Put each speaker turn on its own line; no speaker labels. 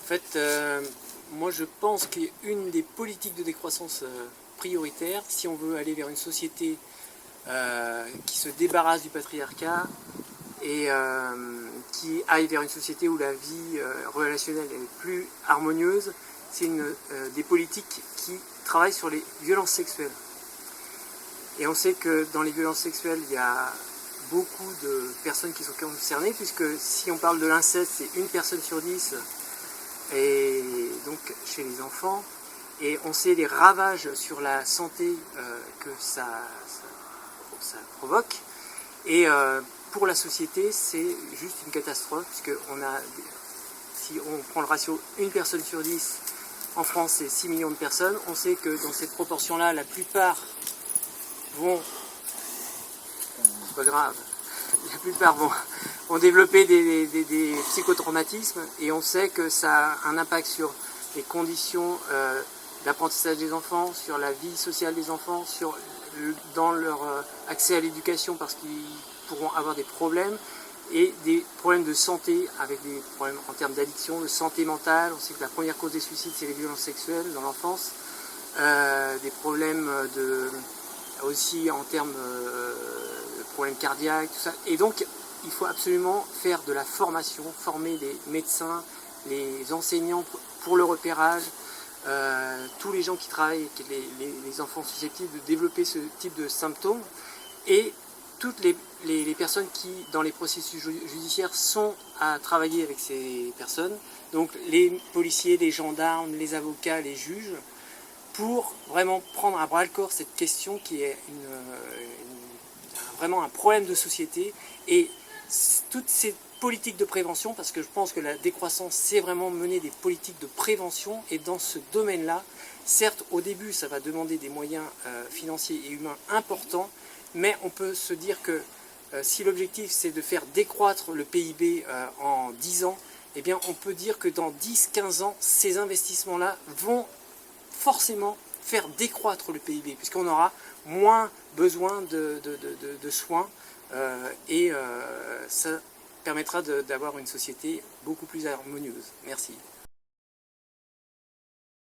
fait, moi je pense qu'une des politiques de décroissance prioritaires, si on veut aller vers une société qui se débarrasse du patriarcat et qui aille vers une société où la vie relationnelle est plus harmonieuse, c'est des politiques qui travaillent sur les violences sexuelles. Et on sait que dans les violences sexuelles, il y a beaucoup de personnes qui sont concernées, puisque si on parle de l'inceste, c'est 1 personne sur 10, et donc chez les enfants, et on sait les ravages sur la santé que ça provoque, et pour la société, c'est juste une catastrophe, puisque si on prend le ratio 1 personne sur 10, en France c'est 6 millions de personnes, on sait que dans cette proportion-là, la plupart c'est pas grave, la plupart vont développer des psychotraumatismes, et on sait que ça a un impact sur les conditions d'apprentissage des enfants, sur la vie sociale des enfants, dans leur accès à l'éducation, parce qu'ils pourront avoir des problèmes, et des problèmes de santé, avec des problèmes en termes d'addiction, de santé mentale. On sait que la première cause des suicides, c'est les violences sexuelles dans l'enfance, des problèmes aussi en termes de problèmes cardiaques, tout ça. Et donc, il faut absolument faire de la formation, former les médecins, les enseignants pour le repérage, tous les gens qui travaillent avec les enfants susceptibles de développer ce type de symptômes, et toutes les personnes qui, dans les processus judiciaires, sont à travailler avec ces personnes, donc les policiers, les gendarmes, les avocats, les juges, pour vraiment prendre à bras-le-corps cette question qui est vraiment un problème de société, et toutes ces politiques de prévention, parce que je pense que la décroissance, c'est vraiment mener des politiques de prévention, et dans ce domaine-là, certes, au début, ça va demander des moyens financiers et humains importants, mais on peut se dire que si l'objectif c'est de faire décroître le PIB en 10 ans, eh bien on peut dire que dans 10-15 ans, ces investissements-là vont forcément faire décroître le PIB, puisqu'on aura moins besoin de soins, et ça permettra d'avoir une société beaucoup plus harmonieuse. Merci.